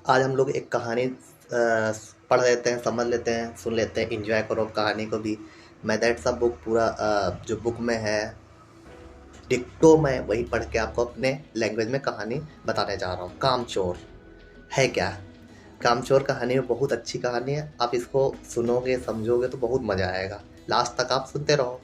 आज हम लोग एक कहानी पढ़ लेते हैं, समझ लेते हैं, सुन लेते हैं, एंजॉय करो कहानी को भी। मैं दैट सब बुक पूरा जो बुक में है डिक्टो मैं वही पढ़ के आपको अपने लैंग्वेज में कहानी बताने जा रहा हूँ। कामचोर है क्या? कामचोर कहानी में बहुत अच्छी कहानी है। आप इसको सुनोगे समझोगे तो बहुत मज़ा आएगा। लास्ट तक आप सुनते रहो।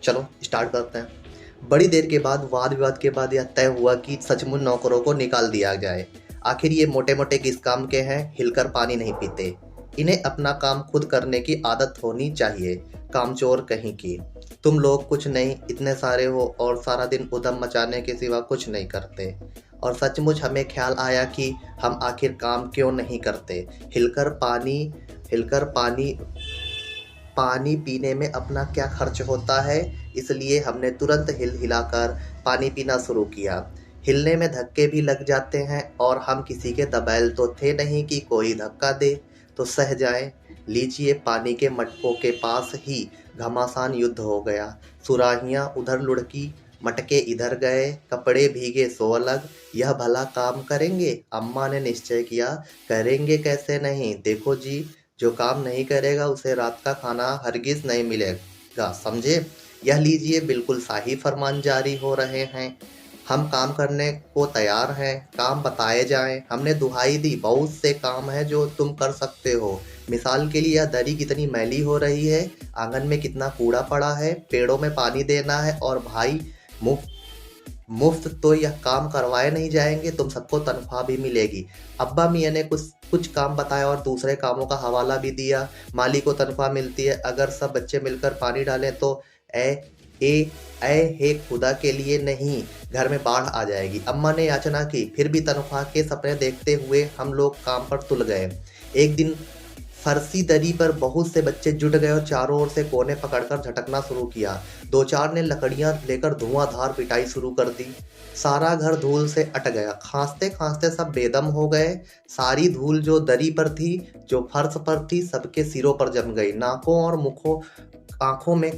चलो स्टार्ट करते हैं। बड़ी देर के बाद वाद विवाद के बाद यह तय हुआ कि सचमुच नौकरों को निकाल दिया जाए। आखिर ये मोटे मोटे किस काम के हैं, हिलकर पानी नहीं पीते। इन्हें अपना काम खुद करने की आदत होनी चाहिए। कामचोर कहीं की। तुम लोग कुछ नहीं, इतने सारे हो और सारा दिन उधम मचाने के सिवा कुछ नहीं करते। और सचमुच हमें ख्याल आया कि हम आखिर काम क्यों नहीं करते। हिलकर पानी पानी पीने में अपना क्या खर्च होता है, इसलिए हमने तुरंत हिल हिलाकर पानी पीना शुरू किया। हिलने में धक्के भी लग जाते हैं और हम किसी के दबैल तो थे नहीं कि कोई धक्का दे तो सह जाए। लीजिए, पानी के मटकों के पास ही घमासान युद्ध हो गया। सुराहियां उधर लुढ़की, मटके इधर गए, कपड़े भीगे सो अलग। यह भला काम करेंगे? अम्मा ने निश्चय किया। करेंगे कैसे नहीं, देखो जी, जो काम नहीं करेगा उसे रात का खाना हरगिज नहीं मिलेगा, समझे? यह लीजिए, बिल्कुल शाही फरमान जारी हो रहे हैं। हम काम करने को तैयार हैं, काम बताए जाएं। हमने दुहाई दी, बहुत से काम है जो तुम कर सकते हो। मिसाल के लिए, यह दरी कितनी मैली हो रही है, आंगन में कितना कूड़ा पड़ा है, पेड़ों में पानी देना है। और भाई, मुफ्त मुफ्त तो यह काम करवाए नहीं जाएंगे, तुम सबको तनख्वाह भी मिलेगी। अब्बा मियाँ ने कुछ कुछ काम बताया और दूसरे कामों का हवाला भी दिया। माली को तनख्वाह मिलती है, अगर सब बच्चे मिलकर पानी डालें तो ए ए ए हे खुदा के लिए नहीं, घर में बाढ़ आ जाएगी। अम्मा ने याचना की, फिर भी तनख्वाह के सपने देखते हुए हम लोग काम पर तुल गए। एक दिन फर्सी दरी पर बहुत से बच्चे जुट गए और चारों ओर से कोने पकड़कर झटकना शुरू किया। दो चार ने लकड़ियां लेकर धुआंधार पिटाई शुरू कर दी। सारा घर धूल से अट गया। खांसते खांसते सब बेदम हो गए। सारी धूल जो दरी पर थी, जो फर्श पर थी, सबके सिरों पर जम गई, नाकों और मुखों आंखों में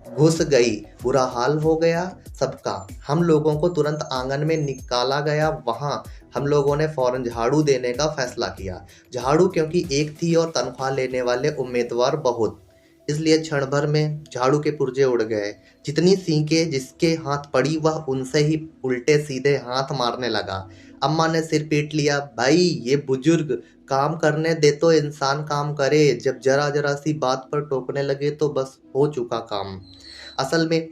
घुस गई। बुरा हाल हो गया सबका। हम लोगों को तुरंत आंगन में निकाला गया। वहां हम लोगों ने फौरन झाड़ू देने का फैसला किया। झाड़ू क्योंकि एक थी और तनख्वाह लेने वाले उम्मीदवार बहुत, इसलिए क्षण भर में झाड़ू के पुर्जे उड़ गए। जितनी सीखें जिसके हाथ पड़ी वह उनसे ही उल्टे सीधे हाथ मारने लगा। अम्मा ने सिर पीट लिया। भाई, ये बुजुर्ग, काम करने दे तो इंसान काम करे, जब जरा जरा सी बात पर टोकने लगे तो बस हो चुका काम। असल में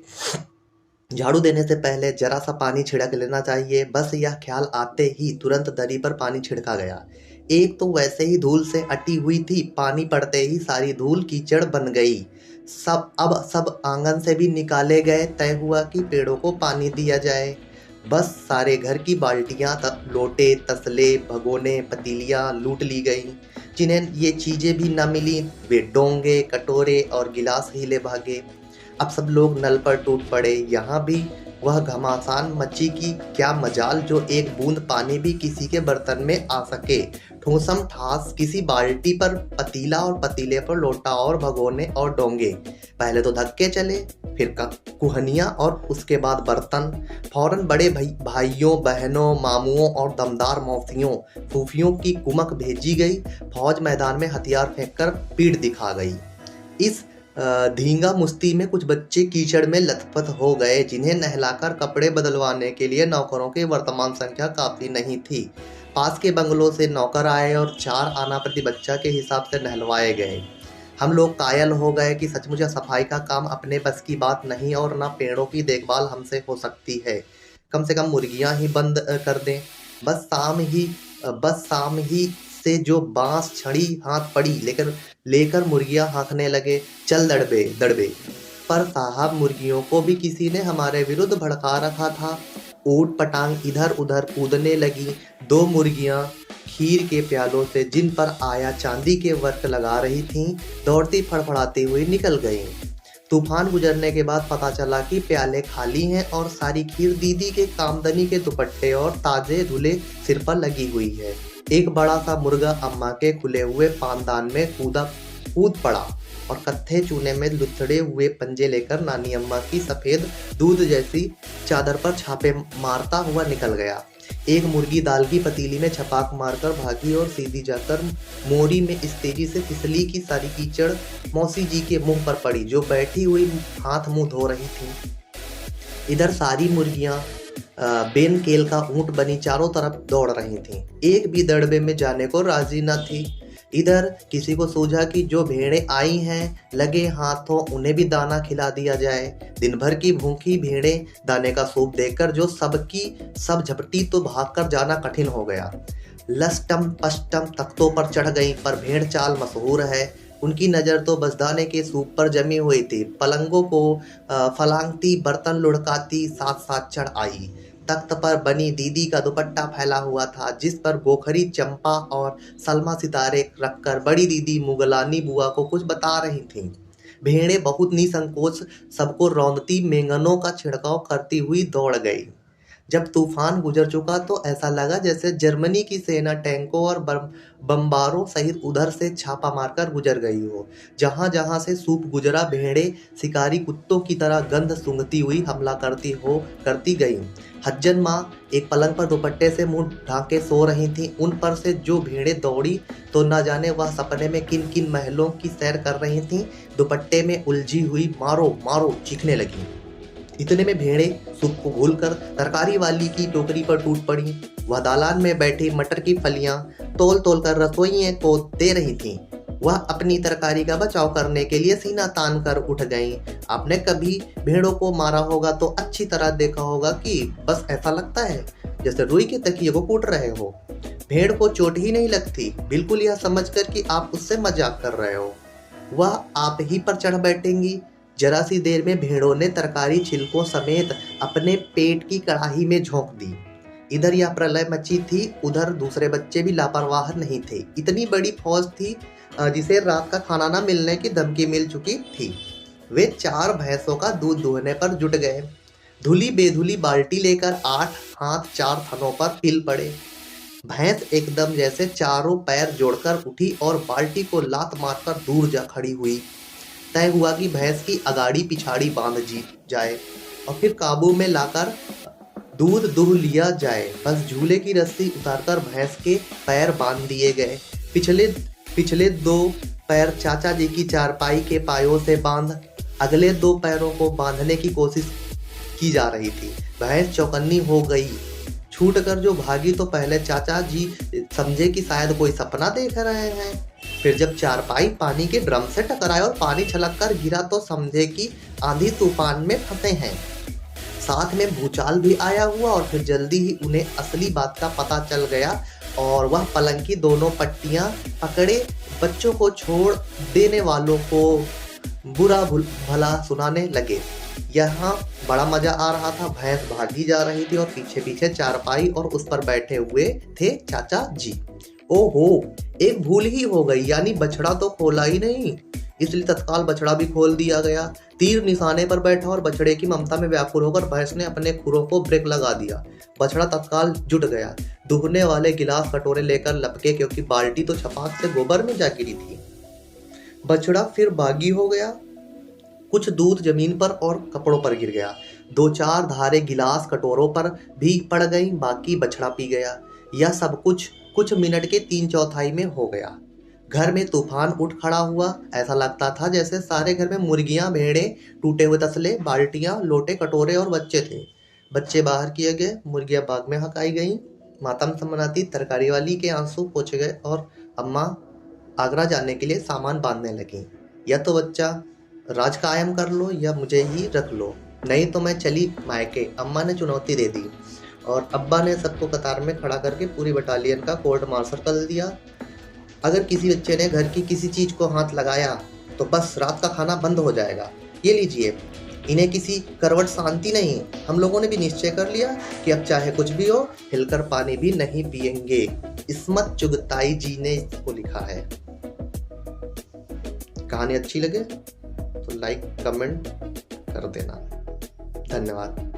झाड़ू देने से पहले जरा सा पानी छिड़क लेना चाहिए। बस यह ख्याल आते ही तुरंत दरी पर पानी छिड़का गया। एक तो वैसे ही धूल से अटी हुई थी, पानी पड़ते ही सारी धूल कीचड़ बन गई। सब आंगन से भी निकाले गए। तय हुआ कि पेड़ों को पानी दिया जाए। बस सारे घर की बाल्टियां, लोटे, तसले, भगोने, पतीलियां लूट ली गईं। जिन्हें ये चीजें भी न मिली, वे डोंगे, कटोरे और गिलास ही ले भागे। अब सब लोग नल पर टूट पड़े। यहाँ भी वह घमासान मची की क्या मजाल जो एक बूंद पानी भी किसी के बर्तन में आ सके। ठूसम ठास किसी बाल्टी पर पतीला और पतीले पर लोटा और भगोने और डोंगे। पहले तो धक्के चले, फिर कुहनियाँ और उसके बाद बर्तन। फौरन बड़े भाइयों, बहनों, मामुओं और दमदार मौसियों, फूफियों की कुमक भेजी गई। फौज मैदान में हथियार फेंककर पीठ दिखा गई। इस धींगा मुश्ती में कुछ बच्चे कीचड़ में लथपथ हो गए, जिन्हें नहलाकर कपड़े बदलवाने के लिए नौकरों की वर्तमान संख्या काफी नहीं थी। पास के बंगलों से नौकर आए और 4 आना प्रति बच्चा के हिसाब से नहलवाए गए। हम लोग कायल हो गए कि सचमुच सफाई का काम अपने बस की बात नहीं और न पेड़ों की देखभाल हमसे हो सकती है। कम से कम मुर्गियां ही बंद कर दें। बस शाम ही से जो बांस छड़ी हाथ पड़ी लेकर मुर्गियां हाँकने लगे। चल दड़बे दड़बे। पर साहब, मुर्गियों को भी किसी ने हमारे विरुद्ध भड़का रखा था। ऊट पटांग इधर उधर कूदने लगी। 2 मुर्गियां खीर के प्यालों से, जिन पर आया चांदी के वर्क लगा रही थीं, दौड़ती फड़फड़ाती हुई निकल गईं। तूफान गुजरने के बाद पता चला कि प्याले खाली हैं और सारी खीर दीदी के कामदनी के दुपट्टे और ताजे धुले सिर पर लगी हुई है। एक बड़ा सा मुर्गा अम्मा के खुले हुए पानदान में कूद पड़ा और कत्थे चूने में लुथड़े हुए पंजे लेकर नानी अम्मा की सफेद दूध जैसी चादर पर छापे मारता हुआ निकल गया। एक मुर्गी दाल की पतीली में छपाक मारकर भागी और सीधी जाकर मोरी में इस तेजी से फिसली कि सारी कीचड़ मौसी जी के मुंह पर पड़ी, जो बैठी हुई हाथ मुंह धो रही थी। इधर सारी मुर्गियां बेन केल का ऊंट बनी चारों तरफ दौड़ रही थीं। एक भी दड़बे में जाने को राजी न थी। इधर किसी को सूझा कि जो भेड़ें आई हैं, लगे हाथों उन्हें भी दाना खिला दिया जाए। दिन भर की भूखी भेड़ें दाने का सूप देखकर जो सबकी सब झपटी तो भागकर जाना कठिन हो गया। लस्टम पष्टम तख्तों पर चढ़ गई, पर भेड़ चाल मशहूर है। उनकी नज़र तो बस दाने के सूप पर जमी हुई थी। पलंगों को फलांगती, बर्तन लुढ़काती साथ साथ चढ़ आई। तख्त पर बनी दीदी का दुपट्टा फैला हुआ था, जिस पर गोखरी, चंपा और सलमा सितारे रखकर बड़ी दीदी मुगलानी बुआ को कुछ बता रही थीं। भेड़ें बहुत निसंकोच सबको रौंदती मेंगनों का छिड़काव करती हुई दौड़ गई। जब तूफान गुजर चुका तो ऐसा लगा जैसे जर्मनी की सेना टैंकों और बम्बारों सहित उधर से छापा मारकर गुजर गई हो। जहां जहां से सूप गुजरा, भेड़ें शिकारी कुत्तों की तरह गंध सूंघती हुई हमला करती गईं। हज्जन माँ एक पलंग पर दुपट्टे से मुंह ढांके सो रही थी। उन पर से जो भेड़ें दौड़ी तो न जाने वह सपने में किन किन महलों की सैर कर रही थीं। दुपट्टे में उलझी हुई मारो मारो चीखने लगी। इतने में भेड़ें सूप को भूलकर तरकारी वाली की टोकरी पर टूट पड़ी। वह दालान में बैठी मटर की फलियां तोल तोल कर रसोइये को दे रही थीं। वह अपनी तरकारी का बचाव करने के लिए सीना तान कर उठ गईं। आपने कभी भेड़ों को मारा होगा तो अच्छी तरह देखा होगा कि बस ऐसा लगता है जैसे रुई के तकिए को कूट रहे हो। भेड़ को चोट ही नहीं लगती, बिल्कुल यह समझकर कि आप उससे मजाक कर रहे हो। वह आप ही पर चढ़ बैठेंगी। जरा सी देर में भेड़ों ने तरकारी छिलकों समेत अपने पेट की कड़ाही में झोंक दी। इधर यह प्रलय मची थी, उधर दूसरे बच्चे भी लापरवाह नहीं थे। इतनी बड़ी फौज थी जिसे रात का खाना न मिलने की धमकी मिल चुकी थी। वे 4 भैंसों का दूध दुहने पर जुट गए। धुली बेधुली बाल्टी लेकर 8 हाथ 4 थनों पर हिल पड़े। भैंस एकदम जैसे चारों पैर जोड़कर उठी और बाल्टी को लात मारकर दूर जा खड़ी हुई। तय हुआ कि भैंस की अगाड़ी पिछाड़ी बांध जाए और फिर काबू में लाकर दूध दुह लिया जाए। बस झूले की रस्सी उतारकर भैंस के पैर बांध दिए गए। पिछले 2 पैर चाचा जी की चारपाई के पायों से बांध अगले 2 पैरों को बांधने की कोशिश की जा रही थी। भैंस चौकन्नी हो गई। छूट कर जो भागी तो पहले चाचा जी समझे कि शायद कोई सपना देख रहे हैं। फिर जब चारपाई पानी के ड्रम से टकराए और पानी छलक कर गिरा तो समझे कि आंधी तूफान में फंसे हैं। साथ में भूचाल भी आया हुआ और फिर जल्दी ही उन्हें असली बात का पता चल गया और वह पलंग की दोनों पट्टियां पकड़े बच्चों को छोड़ देने वालों को बुरा भला सुनाने लगे। यहाँ बड़ा मजा आ रहा था। भैंस भागी जा रही थी और पीछे पीछे चारपाई और उस पर बैठे हुए थे चाचा जी। ओहो, एक भूल ही हो गई, यानी बछड़ा तो खोला ही नहीं, इसलिए तत्काल बछड़ा भी खोल दिया गया। तीर निशाने पर बैठा और बछड़े की ममता में व्याकुल होकर भैंस ने अपने खुरों को ब्रेक लगा दिया। बछड़ा तत्काल जुट गया। दुहने वाले गिलास कटोरे लेकर लपके, क्योंकि बाल्टी तो छपाक से गोबर में जा गिरी थी। बछड़ा फिर बागी हो गया। कुछ दूध जमीन पर और कपड़ों पर गिर गया। 2-4 धारे गिलास कटोरों पर भी पड़ गई, बाकी बछड़ा पी गया। यह सब कुछ मिनट के 3/4 में हो गया। घर में तूफान उठ खड़ा हुआ। ऐसा लगता था जैसे सारे घर में मुर्गियां, भेड़ें, टूटे हुए तसले, बाल्टियां, लोटे, कटोरे और बच्चे थे। बच्चे बाहर किए गए, मुर्गियां बाग में हकाई गईं। मातम समनाती तरकारी वाली के आंसू पोंछे गए और अम्मा आगरा जाने के लिए सामान बांधने लगी। या तो बच्चा राज कायम कर लो या मुझे ही रख लो, नहीं तो मैं चली मायके, अम्मा ने चुनौती दे दी। और अब्बा ने सबको कतार में खड़ा करके पूरी बटालियन का कोर्ट मार्शल कर दिया। अगर किसी बच्चे ने घर की किसी चीज को हाथ लगाया तो बस रात का खाना बंद हो जाएगा। ये लीजिए, इन्हें किसी करवट शांति नहीं। हम लोगों ने भी निश्चय कर लिया कि अब चाहे कुछ भी हो, हिलकर पानी भी नहीं पिएंगे। इस्मत चुगताई जी ने इसको लिखा है। कहानी अच्छी लगे तो लाइक कमेंट कर देना। धन्यवाद।